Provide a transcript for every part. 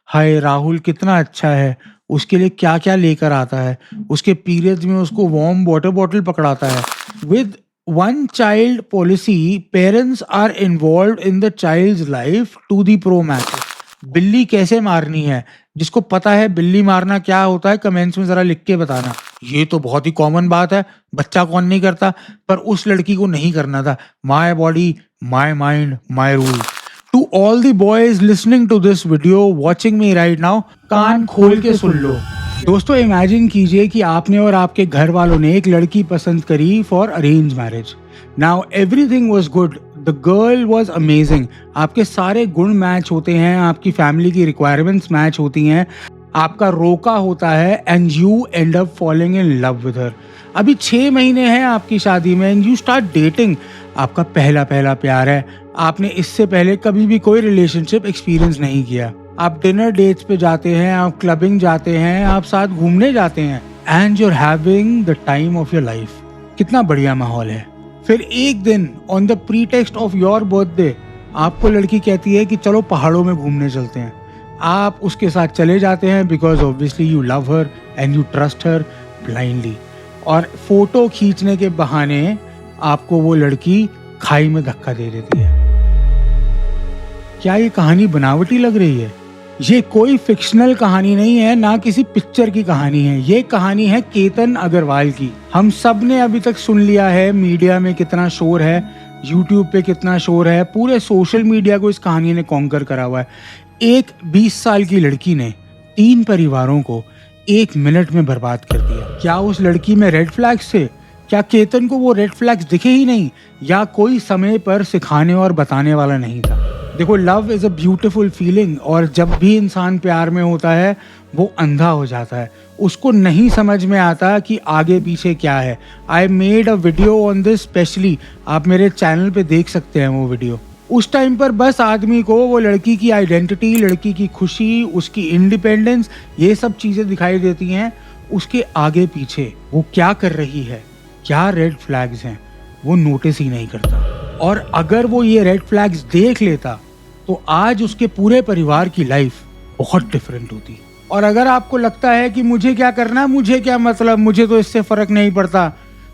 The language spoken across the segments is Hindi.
हाय राहुल कितना अच्छा है, उसके लिए क्या-क्या लेकर आता है, उसके पीरियड्स में उसको वार्म वाटर बॉटल पकड़ाता है। With one child policy, parents are involved in the child's life to the pro max. बिल्ली कैसे मारनी है, जिसको पता है बिल्ली मारना क्या होता है कमेंट्स में ज़रा लिख के बताना। ये तो बहुत ही कॉमन बात है, बच्चा कौन नहीं करता, पर उस लड़की को नहीं करना था। My body, my mind, my rule. To all the boys listening to this video, watching me right now, कान खोल के सुन लो। दोस्तों इमेजिन कीजिए कि आपने और आपके घर वालों ने एक लड़की पसंद करी for arrange marriage. Now everything was good, the girl was amazing. आपके सारे गुण मैच होते हैं, आपकी फैमिली की रिक्वायरमेंट्स मैच होती हैं, आपका रोका होता है and you and up falling in love with her. अभी 6 महीने हैं आपकी शादी में एंड यू स्टार्ट डेटिंग। आपका पहला पहला प्यार है, आपने इससे पहले कभी भी कोई रिलेशनशिप एक्सपीरियंस नहीं किया। आप डिनर डेट्स पे जाते हैं, आप क्लबिंग जाते हैं, आप साथ घूमने जाते हैं and you are having the time of your life. कितना बढ़िया माहौल है। फिर एक दिन on the pretext of your birthday आपको लड़की कहती है कि चलो पहाड़ों में घूमने चलते हैं। आप उसके साथ चले जाते हैं because obviously you love her and you trust her blindly. और फोटो खींचने के बहाने आपको वो लड़की खाई में धक्का दे देती है। क्या ये कहानी बनावटी लग रही है? ये कोई फिक्शनल कहानी नहीं है, ना किसी पिक्चर की कहानी है। ये कहानी है केतन अग्रवाल की। हम सब ने अभी तक सुन लिया है, मीडिया में कितना शोर है, यूट्यूब पे कितना शोर है, पूरे सोशल मीडिया को इस कहानी ने कॉन्कर करा हुआ है। एक 20 साल की लड़की ने 3 परिवारों को 1 मिनट में बर्बाद कर दिया। क्या उस लड़की में रेड फ्लैग्स थे? क्या केतन को वो रेड फ्लैग्स दिखे ही नहीं, या कोई समय पर सिखाने और बताने वाला नहीं था? देखो, love is a beautiful feeling, और जब भी इंसान प्यार में होता है वो अंधा हो जाता है, उसको नहीं समझ में आता कि आगे पीछे क्या है। I made a video on this specially, आप मेरे चैनल पे देख सकते हैं वो वीडियो। उस टाइम पर बस आदमी को वो लड़की की आइडेंटिटी, लड़की की खुशी, उसकी इंडिपेंडेंस, ये सब चीज़ें दिखाई देती हैं। उसके आगे पीछे वो क्या कर रही है, क्या रेड फ्लैग्स हैं, वो नोटिस ही नहीं करता। और अगर वो ये रेड फ्लैग्स देख लेता तो आज उसके पूरे परिवार की लाइफ बहुत डिफरेंट होती। और अगर आपको लगता है कि मुझे क्या करना, मुझे क्या मतलब, मुझे तो इससे फर्क नहीं पड़ता,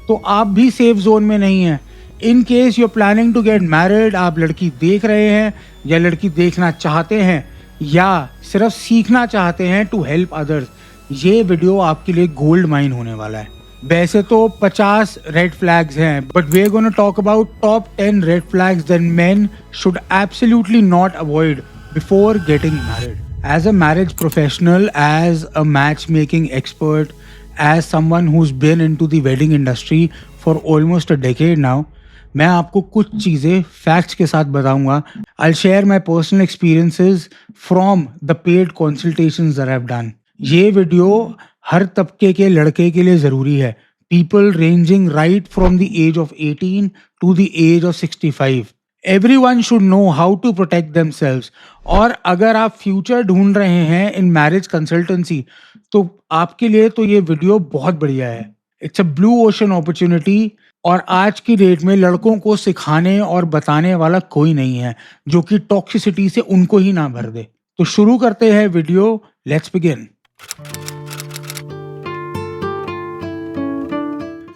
तो आप भी सेफ जोन में नहीं हैं। In case you are planning to get married, आप लड़की देख रहे हैं या लड़की देखना चाहते हैं या सिर्फ सीखना चाहते हैं टू हेल्प अदर्स, ये वीडियो आपके लिए गोल्ड माइन होने वाला है। वैसे तो 50 रेड फ्लैग्स हैं, but we are gonna talk about top 10 red flags that men should absolutely not avoid before getting married. As a marriage professional, as a matchmaking expert, as someone who's been into the wedding industry for almost a decade now, मैं आपको कुछ चीज़ें फैक्ट्स के साथ बताऊंगा। I'll share my personal experiences from the paid consultations that I've done. ये वीडियो हर तबके के लड़के के लिए ज़रूरी है। People ranging right from the age of 18 to the age of 65. Everyone should know how to protect themselves. और अगर आप फ्यूचर ढूंढ रहे हैं इन मैरिज कंसल्टेंसी, तो आपके लिए तो ये वीडियो बहुत बढ़िया है। It's a blue ocean opportunity, और आज की डेट में लड़कों को सिखाने और बताने वाला कोई नहीं है जो कि टॉक्सिसिटी से उनको ही ना भर दे। तो शुरू करते हैं video, let's begin.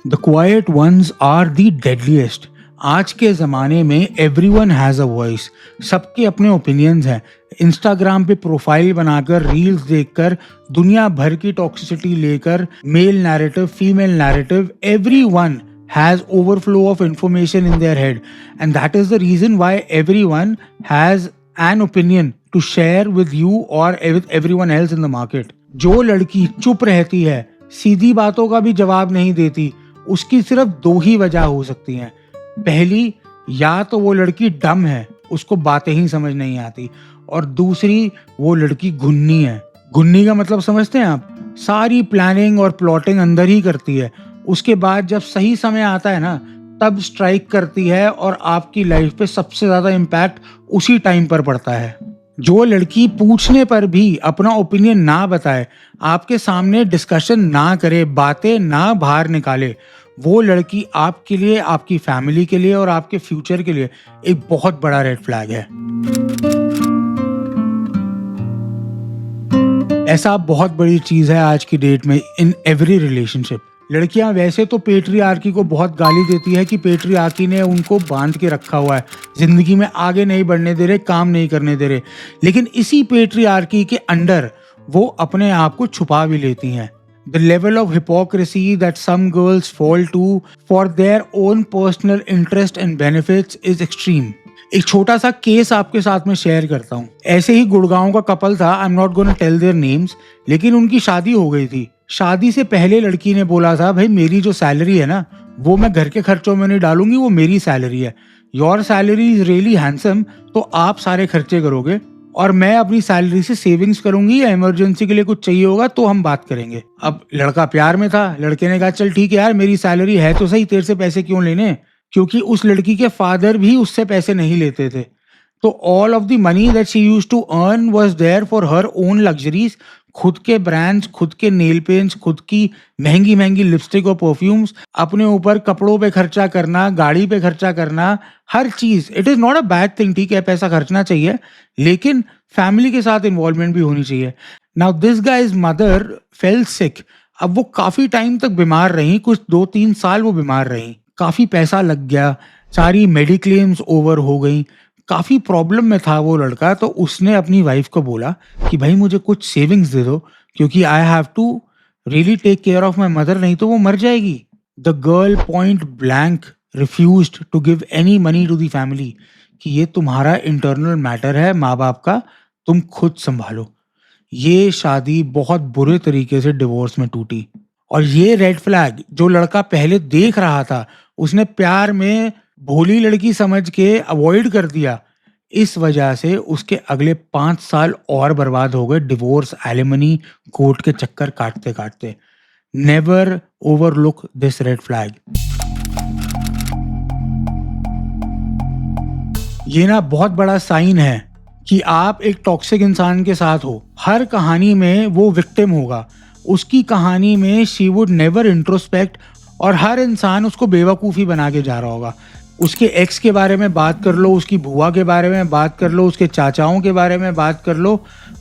The quiet ones are the deadliest. आज के ज़माने में एवरीवन हैज़ अ वॉइस, सबके अपने ओपिनियंस हैं। इंस्टाग्राम पे प्रोफाइल बनाकर, रील्स देखकर, दुनिया भर की टॉक्सिसिटी लेकर, male narrative, female narrative, everyone has overflow of information in their head, and that is the reason why everyone has an opinion to share with you or with everyone else in the market. जो लड़की चुप रहती है, सीधी बातों का भी जवाब नहीं देती, उसकी सिर्फ 2 ही वजह हो सकती हैं। पहली, या तो वो लड़की डम है, उसको बातें ही समझ नहीं आती, और दूसरी, वो लड़की घुन्नी है। घुन्नी का मतलब समझते हैं आप? सारी प्लानिंग और प्लॉटिंग अंदर ही करती है, उसके बाद जब सही समय आता है ना, तब स्ट्राइक करती है, और आपकी लाइफ पे सबसे ज़्यादा इम्पैक्ट उसी टाइम पर पड़ता है। जो लड़की पूछने पर भी अपना ओपिनियन ना बताए, आपके सामने डिस्कशन ना करे, बातें ना बाहर निकाले, वो लड़की आपके लिए, आपकी फैमिली के लिए और आपके फ्यूचर के लिए एक बहुत बड़ा रेड फ्लैग है। ऐसा बहुत बड़ी चीज है आज की डेट में इन एवरी रिलेशनशिप। लड़कियां वैसे तो पेट्रियार्की को बहुत गाली देती है कि पेट्रियार्की ने उनको बांध के रखा हुआ है, जिंदगी में आगे नहीं बढ़ने दे रहे, काम नहीं करने दे रहे, लेकिन इसी पेट्रियार्की के अंडर वो अपने आप को छुपा भी लेती हैं। The level of hypocrisy that some girls fall to for their own personal interest and benefits is extreme. एक छोटा सा केस आपके साथ में शेयर करता हूँ। ऐसे ही गुड़गांव का कपल था, I am not gonna tell their names, लेकिन उनकी शादी हो गई थी। शादी से पहले लड़की ने बोला था, भाई मेरी जो सैलरी है ना वो मैं घर के खर्चों में नहीं डालूंगी, वो मेरी सैलरी है। Your salary is really handsome, तो आप सारे खर्चे करोगे और मैं अपनी सैलरी से सेविंग्स करूंगी, या इमरजेंसी के लिए कुछ चाहिए होगा तो हम बात करेंगे। अब लड़का प्यार में था, लड़के ने कहा चल ठीक है यार, मेरी सैलरी है तो सही, तेरे से पैसे क्यों लेने, क्योंकि उस लड़की के फादर भी उससे पैसे नहीं लेते थे। तो all of the money that she used to earn was there for her own luxuries, खुद के ब्रांड्स, खुद के नेल पेंट्स, खुद की महंगी महंगी लिपस्टिक और परफ्यूम्स, अपने ऊपर कपड़ों पे खर्चा करना, गाड़ी पे खर्चा करना, हर चीज। It is not a bad thing, ठीक है पैसा खर्चना चाहिए, लेकिन फैमिली के साथ इन्वॉल्वमेंट भी होनी चाहिए। Now this guys mother fail सिक। अब वो काफी टाइम तक बीमार रही, कुछ 2-3 साल वो बीमार रही, काफी पैसा लग गया, सारी मेडिक्लेम्स ओवर हो गई, काफी प्रॉब्लम में था वो लड़का। तो उसने अपनी वाइफ को बोला कि भाई मुझे कुछ सेविंग्स दे दो, क्योंकि I have to really take care of my mother, नहीं तो वो मर जाएगी। The girl point blank refused to give any money to the family, कि ये तुम्हारा इंटरनल मैटर है माँ बाप का, तुम खुद संभालो। ये शादी बहुत बुरे तरीके से डिवोर्स में टूटी। और ये रेड फ्लैग जो लड़का पहले देख रहा था, उसने प्यार में भोली लड़की समझ के अवॉइड कर दिया। इस वजह से उसके अगले 5 साल और बर्बाद हो गए डिवोर्स, एलिमनी, कोर्ट के चक्कर काटते काटते। Never overlook this red flag. ये ना बहुत बड़ा साइन है कि आप एक टॉक्सिक इंसान के साथ हो। हर कहानी में वो विक्टिम होगा, उसकी कहानी में शी वुड नेवर इंट्रोस्पेक्ट, और हर इंसान उसको बेवकूफ़ी बना के जा रहा होगा। उसके एक्स के बारे में बात कर लो, उसकी बुआ के बारे में बात कर लो, उसके चाचाओं के बारे में बात कर लो,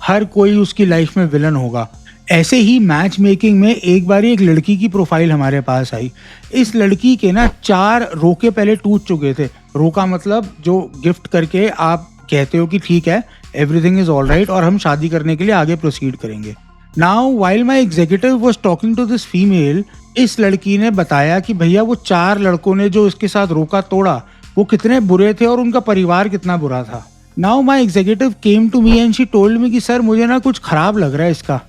हर कोई उसकी लाइफ में विलन होगा। ऐसे ही मैच मेकिंग में एक बारी एक लड़की की प्रोफाइल हमारे पास आई। इस लड़की के ना 4 रोके पहले टूट चुके थे। रोका मतलब जो गिफ्ट करके आप कहते हो कि ठीक है एवरीथिंग इज ऑल राइट और हम शादी करने के लिए आगे प्रोसीड करेंगे। Now while my executive was talking to this female, इस लड़की ने बताया कि भैया वो 4 लड़कों ने जो इसके साथ रोका तोड़ा वो कितने बुरे थे और उनका परिवार कितना बुरा था। Now my executive came to me and she told me कि सर मुझे ना कुछ खराब लग रहा है इसका।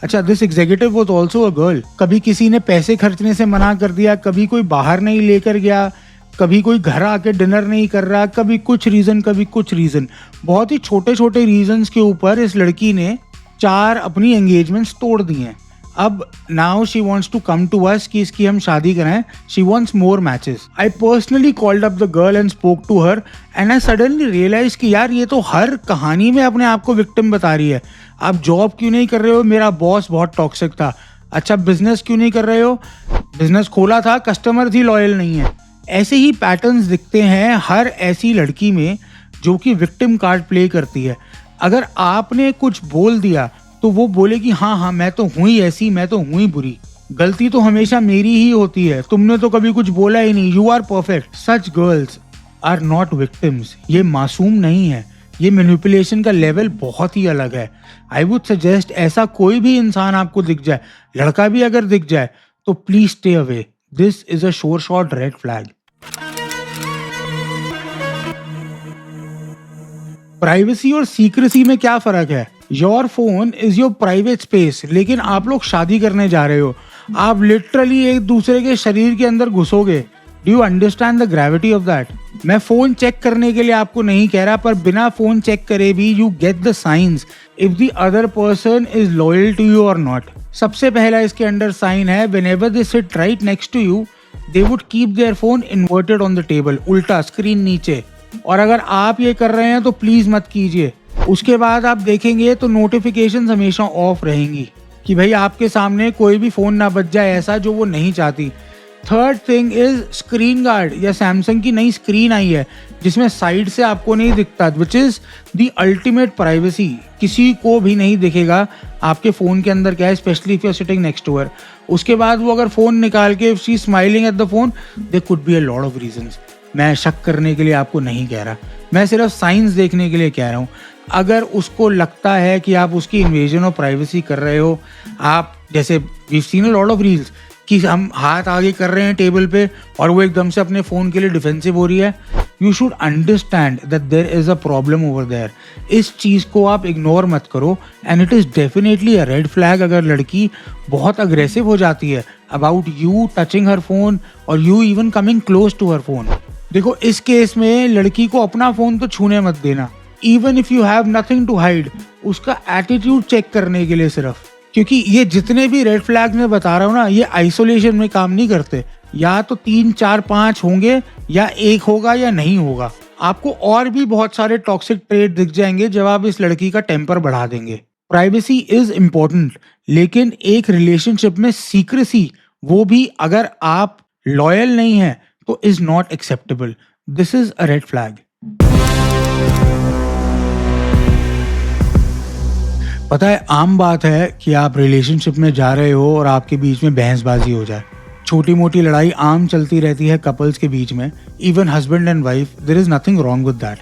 अच्छा, this executive was also a girl. कभी किसी ने पैसे खर्चने से मना कर दिया, कभी कोई बाहर नहीं लेकर गया, कभी कोई घर आके डिनर नहीं कर रहा, कभी कुछ रीजन कभी कुछ रीजन। बहुत ही छोटे छोटे रीजंस के ऊपर इस लड़की ने 4 अपनी एंगेजमेंट्स तोड़ दी हैं। अब now she wants to come to us कि इसकी हम शादी कराएं। She wants more matches. I personally called up the girl and spoke to her and I suddenly realise कि यार ये तो हर कहानी में अपने आप को विक्टिम बता रही है। आप जॉब क्यों नहीं कर रहे हो, मेरा बॉस बहुत टॉक्सिक था। अच्छा, बिजनेस क्यों नहीं कर रहे हो, बिजनेस खोला था, कस्टमर ही लॉयल नहीं है। ऐसे ही पैटर्न्स दिखते हैं हर ऐसी लड़की में जो कि विक्टिम कार्ड प्ले करती है। अगर आपने कुछ बोल दिया तो वो बोलेगी हाँ मैं तो हुई ऐसी, मैं तो हुई बुरी, गलती तो हमेशा मेरी ही होती है, तुमने तो कभी कुछ बोला ही नहीं, you are perfect. Such girls are not victims. ये मासूम नहीं है, ये मैनिपुलेशन का लेवल बहुत ही अलग है। आई वुड सजेस्ट ऐसा कोई भी इंसान आपको दिख जाए, लड़का भी अगर दिख जाए, तो please stay away. This is a sure shot red flag. Privacy और सीक्रेसी में क्या फर्क है? Your phone is your private space, लेकिन आप लोग शादी करने जा रहे हो, आप लिटरली एक दूसरे के शरीर के अंदर घुसोगे। Do you understand the gravity of that? मैं फोन चेक करने के लिए आपको नहीं कह रहा, पर बिना फोन चेक करे भी you get the science if the other person is loyal to you और नॉट। सबसे पहला इसके अंडर साइन है, whenever they sit right next to you they would keep their phone inverted on the table, उल्टा, स्क्रीन नीचे। और अगर आप ये कर रहे हैं तो प्लीज मत कीजिए। उसके बाद आप देखेंगे तो नोटिफिकेशंस हमेशा ऑफ रहेंगी कि भाई आपके सामने कोई भी फोन ना बज जाए ऐसा जो वो नहीं चाहती। Third thing is screen guard, या सैमसंग की नई स्क्रीन आई है जिसमें साइड से आपको नहीं दिखता, which is the ultimate privacy. किसी को भी नहीं दिखेगा आपके फोन के अंदर क्या है, specially if you are sitting next to her. उसके बाद वो अगर फोन निकाल के if she smiling at the phone, there could be a lot of reasons. मैं शक करने के लिए आपको नहीं कह रहा, मैं सिर्फ साइंस देखने के लिए कह रहा हूँ। अगर उसको लगता है कि आप उसकी इन्वेजन ऑफ प्राइवेसी कर रहे हो, आप जैसे we seen a lot of reels कि हम हाथ आगे कर रहे हैं टेबल पे और वो एकदम से अपने फ़ोन के लिए डिफेंसिव हो रही है, you should understand that there is a problem over there. इस चीज़ को आप इग्नोर मत करो, and it is definitely a red flag अगर लड़की बहुत अग्रेसिव हो जाती है about you touching her phone और you even coming close to her phone. देखो, इस केस में लड़की को अपना फ़ोन तो छूने मत देना, even if you have nothing to hide, उसका एटीट्यूड चेक करने के लिए सिर्फ। क्योंकि ये जितने भी रेड फ्लैग मैं बता रहा हूँ ना, ये आइसोलेशन में काम नहीं करते। या तो 3 4 5 होंगे, या एक होगा या नहीं होगा। आपको और भी बहुत सारे टॉक्सिक ट्रेट दिख जाएंगे जब आप इस लड़की का टेम्पर बढ़ा देंगे। प्राइवेसी इज इम्पोर्टेंट, लेकिन एक रिलेशनशिप में सीक्रेसी, वो भी अगर आप लॉयल नहीं है तो is not acceptable. This is a red flag. पता है, आम बात है कि आप रिलेशनशिप में जा रहे हो और आपके बीच में बहसबाजी हो जाए। छोटी मोटी लड़ाई आम चलती रहती है कपल्स के बीच में, even husband and wife, there is nothing wrong with that.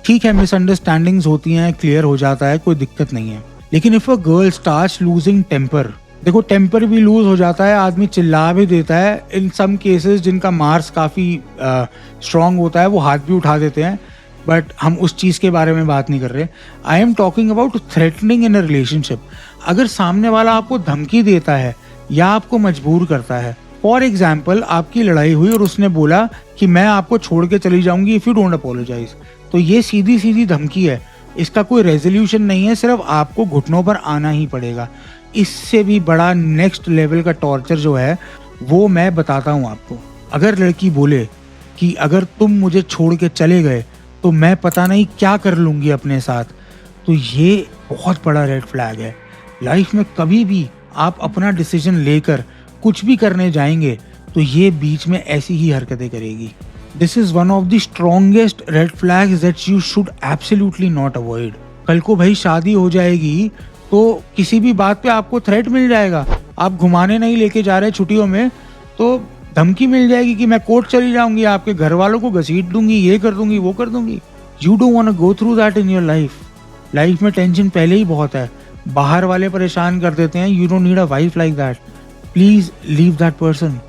ठीक है, मिसअंडरस्टैंडिंग्स होती हैं, क्लियर हो जाता है, कोई दिक्कत नहीं है। लेकिन if a girl starts losing temper, देखो टेम्पर भी लूज हो जाता है, आदमी चिल्ला भी देता है। इन सम केसेस जिनका मार्स काफ़ी स्ट्रांग होता है वो हाथ भी उठा देते हैं, बट हम उस चीज़ के बारे में बात नहीं कर रहे। I am talking about threatening in a relationship. अगर सामने वाला आपको धमकी देता है या आपको मजबूर करता है, फॉर एग्जाम्पल आपकी लड़ाई हुई और उसने बोला कि मैं आपको छोड़ के चली जाऊंगी इफ़ यू डोंट अपोलोजाइज, तो ये सीधी सीधी धमकी है, इसका कोई रेजोल्यूशन नहीं है, सिर्फ आपको घुटनों पर आना ही पड़ेगा। इससे भी बड़ा नेक्स्ट लेवल का टॉर्चर जो है वो मैं बताता हूँ आपको। अगर लड़की बोले कि अगर तुम मुझे छोड़ के चले गए तो मैं पता नहीं क्या कर लूँगी अपने साथ, तो ये बहुत बड़ा रेड फ्लैग है। लाइफ में कभी भी आप अपना डिसीजन लेकर कुछ भी करने जाएंगे तो ये बीच में ऐसी ही हरकतें करेगी। This is one of the strongest red flags that you should absolutely not avoid. कल को भाई शादी हो जाएगी तो किसी भी बात पे आपको थ्रेट मिल जाएगा। आप घुमाने नहीं लेके जा रहे छुट्टियों में तो धमकी मिल जाएगी कि मैं कोर्ट चली जाऊंगी, आपके घर वालों को घसीट दूंगी, ये कर दूंगी, वो कर दूंगी। You don't want to go through that in your life. Life में टेंशन पहले ही बहुत है, बाहर वाले परेशान कर देते हैं। You don't need a wife like that. Please leave that person.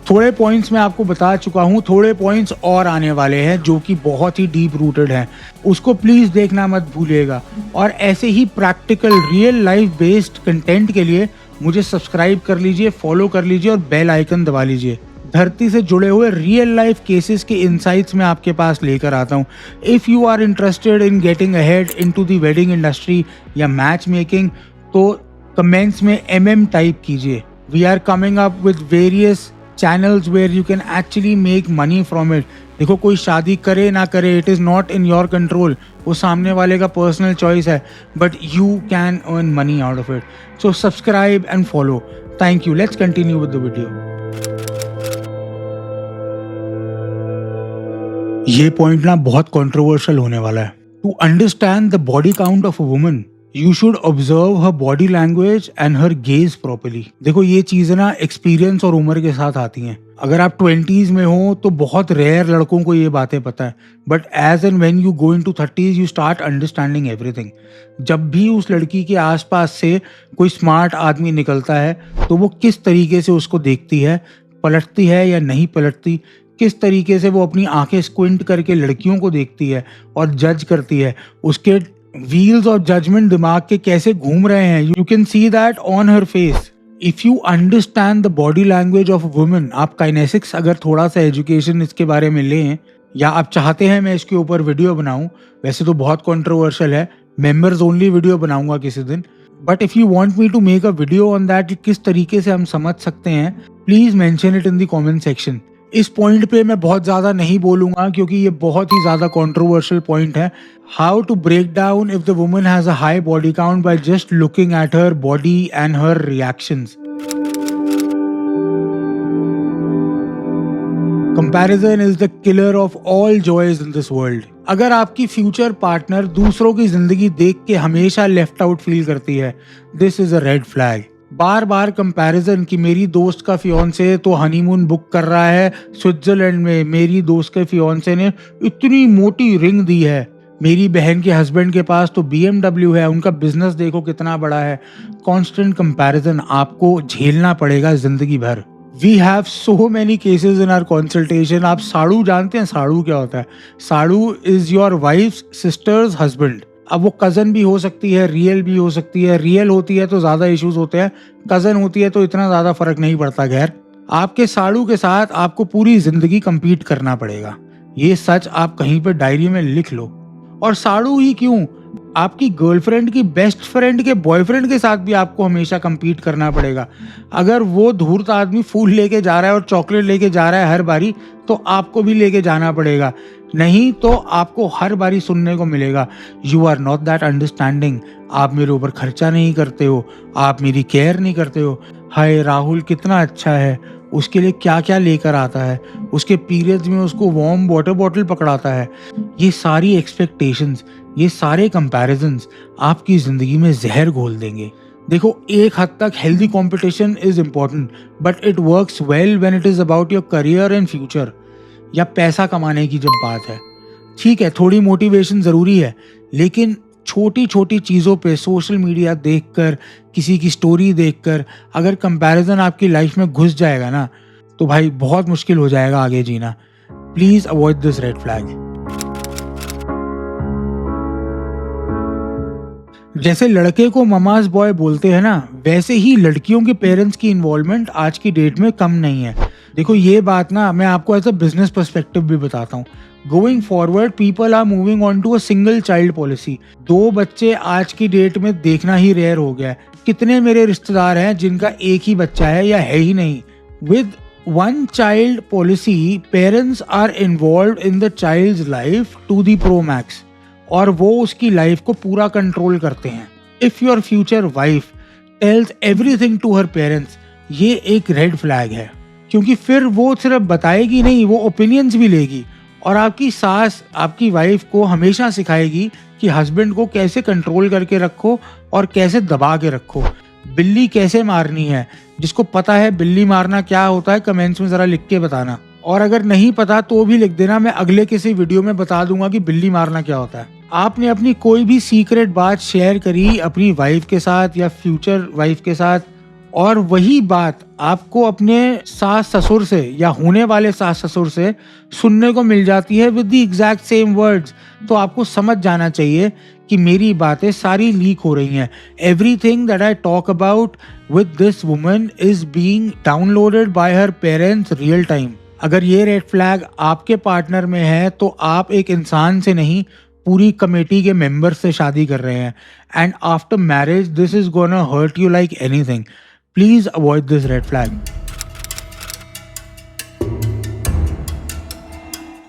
थोड़े पॉइंट्स मैं आपको बता चुका हूँ, थोड़े पॉइंट्स और आने वाले हैं जो कि बहुत ही डीप रूटेड हैं, उसको प्लीज देखना मत भूलिएगा। और ऐसे ही practical real life based content के लिए मुझे सब्सक्राइब कर लीजिए, फॉलो कर लीजिए और बेल आइकन दबा लीजिए। धरती से जुड़े हुए रियल लाइफ केसेस के इंसाइट्स मैं आपके पास लेकर आता हूँ। If you are interested in getting ahead into the wedding industry या मैच मेकिंग, तो कमेंट्स में MM टाइप कीजिए। We are coming up with various channels where you can actually make money from it. देखो, कोई शादी करे ना करे, it is not in your control, वो सामने वाले का पर्सनल चॉइस है, but you can earn money out of it. So subscribe and follow. Thank you. Let's continue with the video. ये पॉइंट ना बहुत कंट्रोवर्शियल होने वाला है। To understand the body count of a woman, you should observe her body language and her gaze properly. देखो, ये चीजें ना एक्सपीरियंस और उम्र के साथ आती हैं। अगर आप 20s में हो तो बहुत रेयर लड़कों को ये बातें पता है, but as and when you go into 30s you start understanding everything. जब भी उस लड़की के आसपास से कोई स्मार्ट आदमी निकलता है तो वो किस तरीके से उसको देखती है, पलटती है या नहीं पलटती, किस तरीके से वो अपनी आंखें स्क्विंट करके लड़कियों को देखती है और जज करती है, उसके व्हील्स और जजमेंट दिमाग के कैसे घूम रहे हैं, you can see that on her face. If you understand the body language of women, आप काइनेसिक्स अगर थोड़ा सा एजुकेशन इसके बारे में लें, या आप चाहते हैं मैं इसके ऊपर वीडियो बनाऊं, वैसे तो बहुत कंट्रोवर्शियल है, मेंबर्स ओनली वीडियो बनाऊंगा किसी दिन, but if you want me to make a video on that, किस तरीके से हम समझ सकते हैं, please mention it in the comment section. इस पॉइंट पे मैं बहुत ज़्यादा नहीं बोलूँगा क्योंकि ये बहुत ही ज़्यादा कंट्रोवर्शियल पॉइंट है। How to break down if the woman has a high body count by just looking at her body and her reactions. Comparison is the killer of all joys in this world. अगर आपकी फ्यूचर पार्टनर दूसरों की जिंदगी देख के हमेशा लेफ्ट आउट फील करती है, this is a red flag. Bar bar comparison कि मेरी दोस्त का फियोंसे तो हनीमून बुक कर रहा है स्विट्जरलैंड में, मेरी दोस्त के फियोंसे ने इतनी मोटी रिंग दी है, मेरी बहन के हस्बैंड के पास तो BMW है, उनका बिजनेस देखो कितना बड़ा है। कांस्टेंट कंपैरिजन आपको झेलना पड़ेगा जिंदगी भर। We have so many cases in our consultation. आप साड़ू जानते हैं? साड़ू क्या होता है? Saadu is your wife's sister's husband. अब वो कज़न भी हो सकती है, रियल भी हो सकती है। रियल होती है तो ज़्यादा इश्यूज होते हैं, कज़न होती है तो इतना ज़्यादा फर्क नहीं पड़ता। खैर, आपके साड़ू के साथ आपको पूरी जिंदगी compete करना पड़ेगा। ये सच आप कहीं पर डायरी में लिख लो। और साड़ू ही क्यों, आपकी गर्लफ्रेंड की बेस्ट फ्रेंड के बॉयफ्रेंड के साथ भी आपको हमेशा compete करना पड़ेगा। अगर वो धूर्त आदमी फूल लेके जा रहा है और चॉकलेट लेके जा रहा है हर बारी, तो आपको भी लेके जाना पड़ेगा। नहीं तो आपको हर बारी सुनने को मिलेगा, you are not that understanding, आप मेरे ऊपर खर्चा नहीं करते हो, आप मेरी केयर नहीं करते हो। हाय राहुल कितना अच्छा है, उसके लिए क्या क्या लेकर आता है, उसके पीरियड्स में उसको वार्म वाटर बॉटल पकड़ाता है। ये सारी एक्सपेक्टेशंस, ये सारे कंपैरिजंस आपकी ज़िंदगी में जहर घोल देंगे। देखो, एक हद तक healthy competition is important, but it works well when it is about your career and future, या पैसा कमाने की जब बात है। ठीक है, थोड़ी मोटिवेशन ज़रूरी है, लेकिन छोटी छोटी चीज़ों पे सोशल मीडिया देखकर, किसी की स्टोरी देखकर अगर कंपैरिजन आपकी लाइफ में घुस जाएगा ना, तो भाई बहुत मुश्किल हो जाएगा आगे जीना। Please avoid this red flag. जैसे लड़के को ममाज बॉय बोलते हैं ना, वैसे ही लड़कियों के पेरेंट्स की इन्वॉल्वमेंट आज की डेट में कम नहीं है। देखो, ये बात ना मैं आपको एज अ बिजनेस पर्सपेक्टिव भी बताता हूँ। Going forward people are moving on to a single child policy. 2 बच्चे आज की डेट में देखना ही रेयर हो गया है। कितने मेरे रिश्तेदार हैं जिनका एक ही बच्चा है या है ही नहीं। With 1 child policy, parents are involved in the child's life to the pro max, और वो उसकी लाइफ को पूरा कंट्रोल करते हैं। If your future wife tells everything to her parents, ये एक रेड फ्लैग है, क्योंकि फिर वो सिर्फ बताएगी नहीं, वो ओपिनियंस भी लेगी। और आपकी सास आपकी वाइफ को हमेशा सिखाएगी कि हस्बैंड को कैसे कंट्रोल करके रखो और कैसे दबा के रखो। बिल्ली कैसे मारनी है, जिसको पता है बिल्ली मारना क्या होता है, कमेंट्स में ज़रा लिख के बताना। और अगर नहीं पता तो भी लिख देना, मैं अगले किसी वीडियो में बता दूंगा कि बिल्ली मारना क्या होता है। आपने अपनी कोई भी सीक्रेट बात शेयर करी अपनी वाइफ के साथ या फ्यूचर वाइफ के साथ, और वही बात आपको अपने सास ससुर से या होने वाले सास ससुर से सुनने को मिल जाती है with the exact same words, तो आपको समझ जाना चाहिए कि मेरी बातें सारी लीक हो रही हैं। Everything that I talk about with this woman is being downloaded bye her parents real time. अगर ये रेड फ्लैग आपके पार्टनर में है, तो आप एक इंसान से नहीं, पूरी कमेटी के मेंबर से शादी कर रहे हैं। And after marriage this is gonna hurt you like anything. Please avoid this red flag.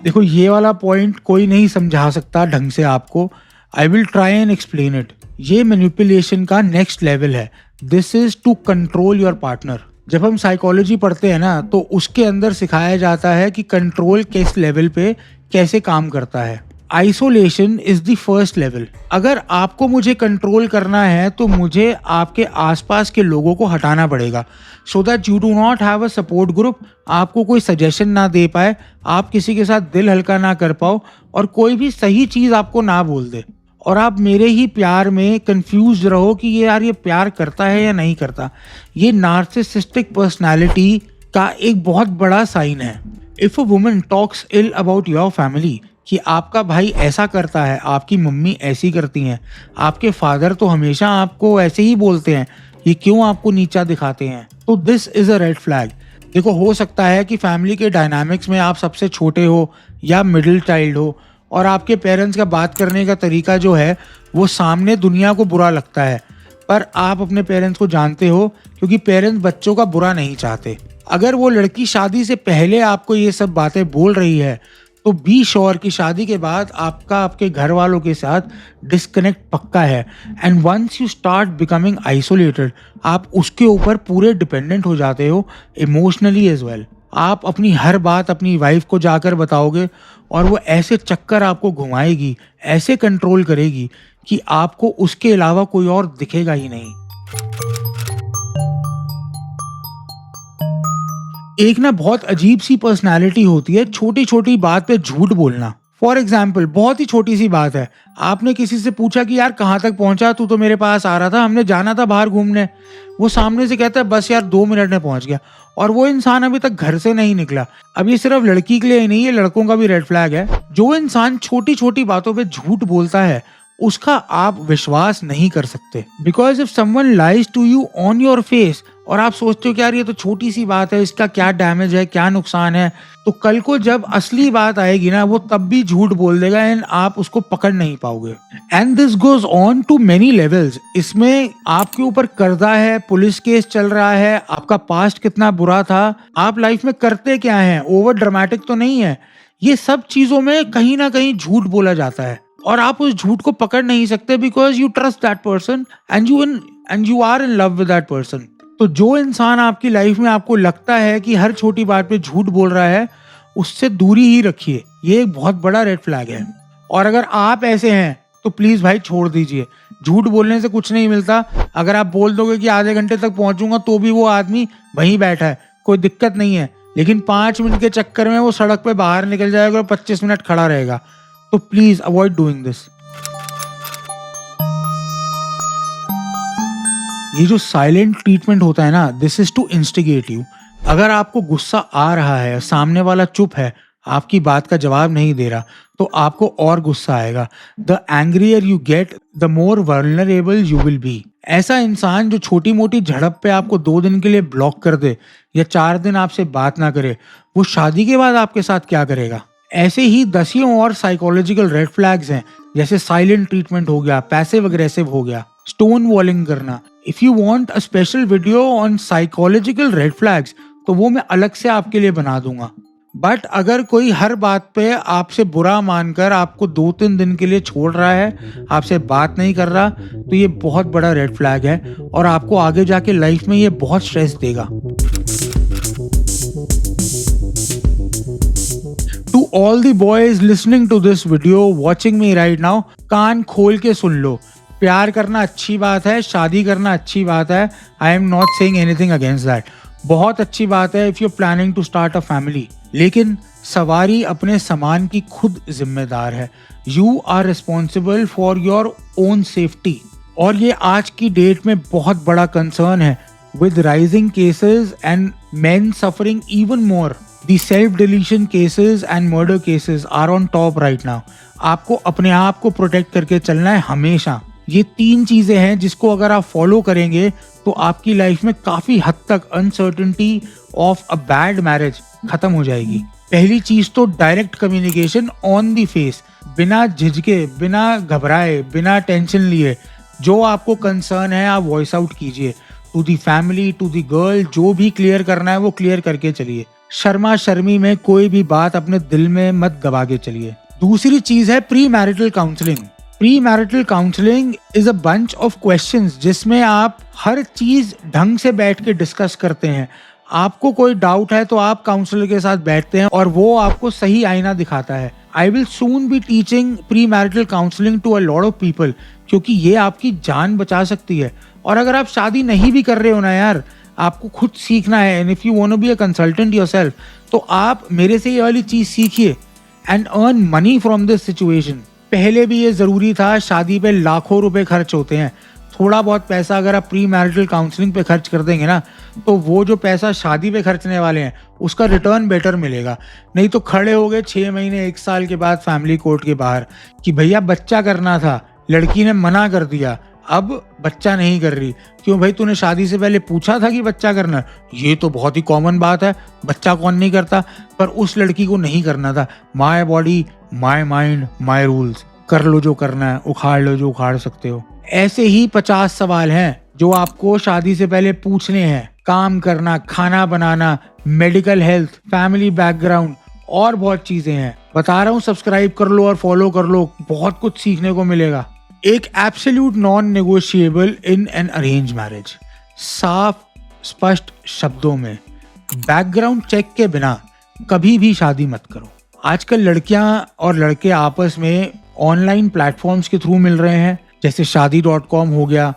देखो, ये वाला पॉइंट कोई नहीं समझा सकता ढंग से आपको। I will try and explain it. ये मैनिपुलेशन का नेक्स्ट लेवल है। This is to control your partner. जब हम साइकोलॉजी पढ़ते हैं ना, तो उसके अंदर सिखाया जाता है कि कंट्रोल किस लेवल पे कैसे काम करता है। Isolation is the first level. अगर आपको मुझे कंट्रोल करना है, तो मुझे आपके आसपास के लोगों को हटाना पड़ेगा, so that you do not have a support group. आपको कोई सजेशन ना दे पाए, आप किसी के साथ दिल हल्का ना कर पाओ, और कोई भी सही चीज़ आपको ना बोल दे, और आप मेरे ही प्यार में कंफ्यूज रहो कि ये यार ये प्यार करता है या नहीं करता। ये नार्सिसिस्टिक पर्सनालिटी का एक बहुत बड़ा साइन है। If a woman talks ill about your family, कि आपका भाई ऐसा करता है, आपकी मम्मी ऐसी करती हैं, आपके फादर तो हमेशा आपको ऐसे ही बोलते हैं, ये क्यों आपको नीचा दिखाते हैं, तो this is a red flag. देखो, हो सकता है कि फैमिली के डायनामिक्स में आप सबसे छोटे हो या मिडिल चाइल्ड हो, और आपके पेरेंट्स का बात करने का तरीका जो है वो सामने दुनिया को बुरा लगता है, पर आप अपने पेरेंट्स को जानते हो, क्योंकि पेरेंट्स बच्चों का बुरा नहीं चाहते। अगर वो लड़की शादी से पहले आपको ये सब बातें बोल रही है, तो बी श्योर कि शादी के बाद आपका आपके घर वालों के साथ डिस्कनेक्ट पक्का है। And once you start becoming isolated, आप उसके ऊपर पूरे डिपेंडेंट हो जाते हो, इमोशनली एज वेल। आप अपनी हर बात अपनी वाइफ को जाकर बताओगे और वो ऐसे चक्कर आपको घुमाएगी, ऐसे कंट्रोल करेगी कि आपको उसके अलावा कोई और दिखेगा ही नहीं। एक ना बहुत अजीब सी पर्सनैलिटी होती है छोटी छोटी बात पे झूठ बोलना। फॉर एग्जाम्पल, बहुत ही छोटी सी बात है, आपने किसी से पूछा कि यार कहाँ तक पहुंचा, तू तो मेरे पास आ रहा था, हमने जाना था बाहर घूमने। वो सामने से कहता है बस यार 2 मिनट में पहुंच गया, और वो इंसान अभी तक घर से नहीं निकला। अब ये सिर्फ लड़की के लिए ही नहीं, ये लड़कों का भी रेड फ्लैग है। जो इंसान छोटी छोटी बातों पे झूठ बोलता है उसका आप विश्वास नहीं कर सकते। Because if someone lies to you on your face और आप सोचते हो कि यार ये तो छोटी सी बात है, इसका क्या डैमेज है, क्या नुकसान है, तो कल को जब असली बात आएगी ना, वो तब भी झूठ बोल देगा एंड आप उसको पकड़ नहीं पाओगे। And this goes on to many levels. इसमें आपके ऊपर कर्जा है, पुलिस केस चल रहा है, आपका पास्ट कितना बुरा था, आप लाइफ में करते क्या हैं, ओवर ड्रामेटिक तो नहीं है, ये सब चीजों में कहीं ना कहीं झूठ बोला जाता है और आप उस झूठ को पकड़ नहीं सकते because you trust that person and you are in love with that person. तो जो इंसान आपकी लाइफ में आपको लगता है कि हर छोटी बात पे झूठ बोल रहा है, उससे दूरी ही रखिए। ये एक बहुत बड़ा रेड फ्लैग है। और अगर आप ऐसे हैं तो प्लीज भाई छोड़ दीजिए। झूठ बोलने से कुछ नहीं मिलता। अगर आप बोल दोगे कि आधे घंटे तक पहुंचूंगा तो भी वो आदमी वहीं बैठा है, कोई दिक्कत नहीं है, लेकिन 5 मिनट के चक्कर में वो सड़क पे बाहर निकल जाएगा और 25 मिनट खड़ा रहेगा। तो प्लीज अवॉइड डूइंग दिस। ये जो साइलेंट ट्रीटमेंट होता है ना, this is to instigate you. अगर आपको गुस्सा आ रहा है, सामने वाला चुप है, आपकी बात का जवाब नहीं दे रहा, तो आपको और गुस्सा आएगा। The angrier you get the more vulnerable you will be. ऐसा इंसान जो छोटी मोटी झड़प पे आपको 2 दिन के लिए ब्लॉक कर दे या 4 दिन आपसे बात ना करे, वो शादी के बाद आपके साथ क्या करेगा। ऐसे ही दसियों और साइकोलॉजिकल रेड फ्लैग्स हैं, जैसे साइलेंट ट्रीटमेंट हो गया, पैसिव अग्रेसिव हो गया, स्टोन वॉलिंग करना। If you want a special video on psychological red flags तो वो मैं अलग से आपके लिए बना दूंगा। बट अगर कोई हर बात पे आपसे बुरा मानकर आपको 2-3 दिन के लिए छोड़ रहा है, आपसे बात नहीं कर रहा, तो ये बहुत बड़ा रेड फ्लैग है और आपको आगे जाके लाइफ में ये बहुत स्ट्रेस देगा। To all the boys listening to this video, watching me right now, कान खोल के सुन लो। प्यार करना अच्छी बात है, शादी करना अच्छी बात है। I am not saying anything against that. बहुत अच्छी बात है if you are planning to start a family, लेकिन सवारी अपने सामान की खुद जिम्मेदार है। You are responsible for your own safety. और ये आज की डेट में बहुत बड़ा कंसर्न है with rising cases and men suffering even more. The self deletion cases and murder cases are on top right now. आपको अपने आप को प्रोटेक्ट करके चलना है हमेशा। ये 3 चीजें हैं जिसको अगर आप फॉलो करेंगे तो आपकी लाइफ में काफी हद तक uncertainty of a bad marriage खत्म हो जाएगी। पहली चीज तो direct communication on the face, बिना झिझके, बिना घबराए, बिना टेंशन लिए। जो आपको कंसर्न है आप वॉइस आउट कीजिए to the family, to the girl. जो भी क्लियर करना है वो क्लियर करके चलिए। शर्मा शर्मी में कोई भी बात अपने दिल में मत दबा के चलिए। दूसरी चीज है pre marital counselling. Pre marital counselling is a bunch of questions जिसमें आप हर चीज ढंग से बैठ के डिस्कस करते हैं। आपको कोई डाउट है तो आप काउंसलर के साथ बैठते हैं और वो आपको सही आईना दिखाता है। I will soon be teaching premarital counselling to a lot of people, क्योंकि ये आपकी जान बचा सकती है। और अगर आप शादी नहीं भी कर रहे हो ना यार, आपको खुद सीखना है, and if you want to be a consultant yourself, तो आप मेरे से ये वाली चीज सीखिए and earn money from this situation. पहले भी ये जरूरी था, शादी पे लाखों रुपए खर्च होते हैं। थोड़ा बहुत पैसा अगर आप प्री मैरिटल काउंसलिंग पे खर्च कर देंगे ना, तो वो जो पैसा शादी पे खर्चने वाले हैं उसका रिटर्न बेटर मिलेगा। नहीं तो खड़े हो गए 6 महीने 1 साल के बाद फैमिली कोर्ट के बाहर कि भैया बच्चा करना था, लड़की ने मना कर दिया, अब बच्चा नहीं कर रही। क्यों भाई, तूने शादी से पहले पूछा था कि बच्चा करना है? ये तो बहुत ही कॉमन बात है, बच्चा कौन नहीं करता, पर उस लड़की को नहीं करना था। My body my mind my rules, कर लो जो करना है, उखाड़ लो जो उखाड़ सकते हो। ऐसे ही 50 सवाल हैं जो आपको शादी से पहले पूछने हैं। काम करना, खाना बनाना, मेडिकल हेल्थ, फैमिली बैकग्राउंड और बहुत चीजें हैं। बता रहा हूँ, सब्सक्राइब कर लो और फॉलो कर लो, बहुत कुछ सीखने को मिलेगा। एक absolute non negotiable in an arrange marriage. साफ स्पष्ट शब्दों में बैकग्राउंड चेक के बिना कभी भी शादी मत करो। आजकल लड़कियां और लड़के आपस में ऑनलाइन प्लेटफॉर्म्स के थ्रू मिल रहे हैं, जैसे शादी.com हो गया,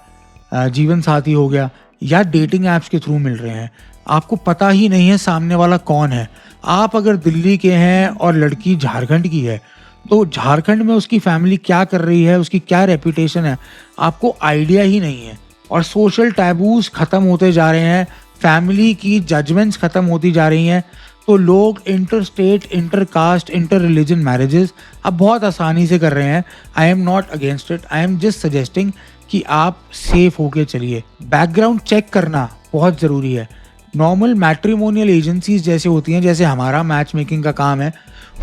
जीवन साथी हो गया, या डेटिंग ऐप्स के थ्रू मिल रहे हैं। आपको पता ही नहीं है सामने वाला कौन है। आप अगर दिल्ली के हैं और लड़की झारखंड की है, तो झारखंड में उसकी फैमिली क्या कर रही है, उसकी क्या रेपुटेशन है, आपको आइडिया ही नहीं है। और सोशल टैबूज खत्म होते जा रहे हैं, फैमिली की जजमेंट्स खत्म होती जा रही हैं, तो लोग inter state, inter caste, inter religion marriages अब बहुत आसानी से कर रहे हैं। आई am not against it, I am just suggesting कि आप सेफ होके चलिए। बैकग्राउंड चेक करना बहुत ज़रूरी है। नॉर्मल मैट्रिमोनियल एजेंसीज जैसे होती हैं, जैसे हमारा मैच मेकिंग का काम है,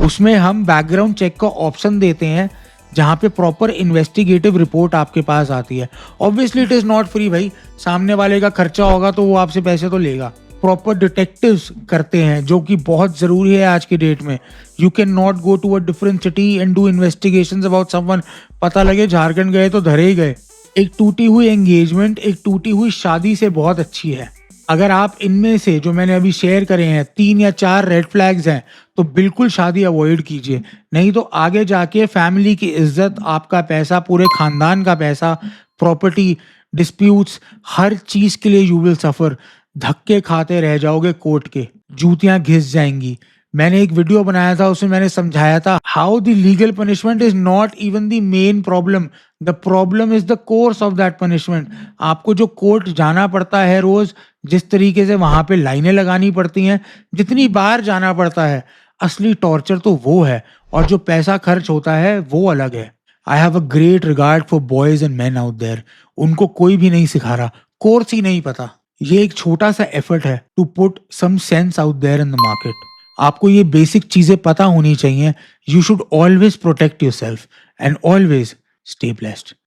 उसमें हम बैकग्राउंड चेक का ऑप्शन देते हैं, जहाँ पे प्रॉपर इन्वेस्टिगेटिव रिपोर्ट आपके पास आती है। Obviously it is not free भाई, सामने वाले का खर्चा होगा तो वो आपसे पैसे तो लेगा। प्रॉपर डिटेक्टिव्स करते हैं, जो कि बहुत ज़रूरी है आज की डेट में। You can not go to a different city and do investigations about someone, पता लगे झारखंड गए तो धरे ही गए। एक टूटी हुई एंगेजमेंट एक टूटी हुई शादी से बहुत अच्छी है। अगर आप इनमें से जो मैंने अभी शेयर करे हैं 3 या 4 रेड फ्लैग्स हैं, तो बिल्कुल शादी अवॉइड कीजिए। नहीं तो आगे जाके फैमिली की इज्जत, आपका पैसा, पूरे खानदान का पैसा, प्रॉपर्टी डिस्प्यूट्स, हर चीज के लिए यू विल सफर। धक्के खाते रह जाओगे कोर्ट के, जूतियां घिस जाएंगी। मैंने एक वीडियो बनाया था, उसमें मैंने समझाया था how the legal punishment is not even the main problem, the problem is the course of that punishment. आपको जो कोर्ट जाना पड़ता है रोज, जिस तरीके से वहां पे लाइनें लगानी पड़ती हैं, जितनी बार जाना पड़ता है, असली टॉर्चर तो वो है। और जो पैसा खर्च होता है वो अलग है। I have a great regard for boys and men out there. उनको कोई भी नहीं सिखा रहा, कोर्स ही नहीं पता। ये एक छोटा सा एफर्ट है to put some sense out there in the market. आपको ये बेसिक चीजें पता होनी चाहिए। You should always protect yourself and always stay blessed.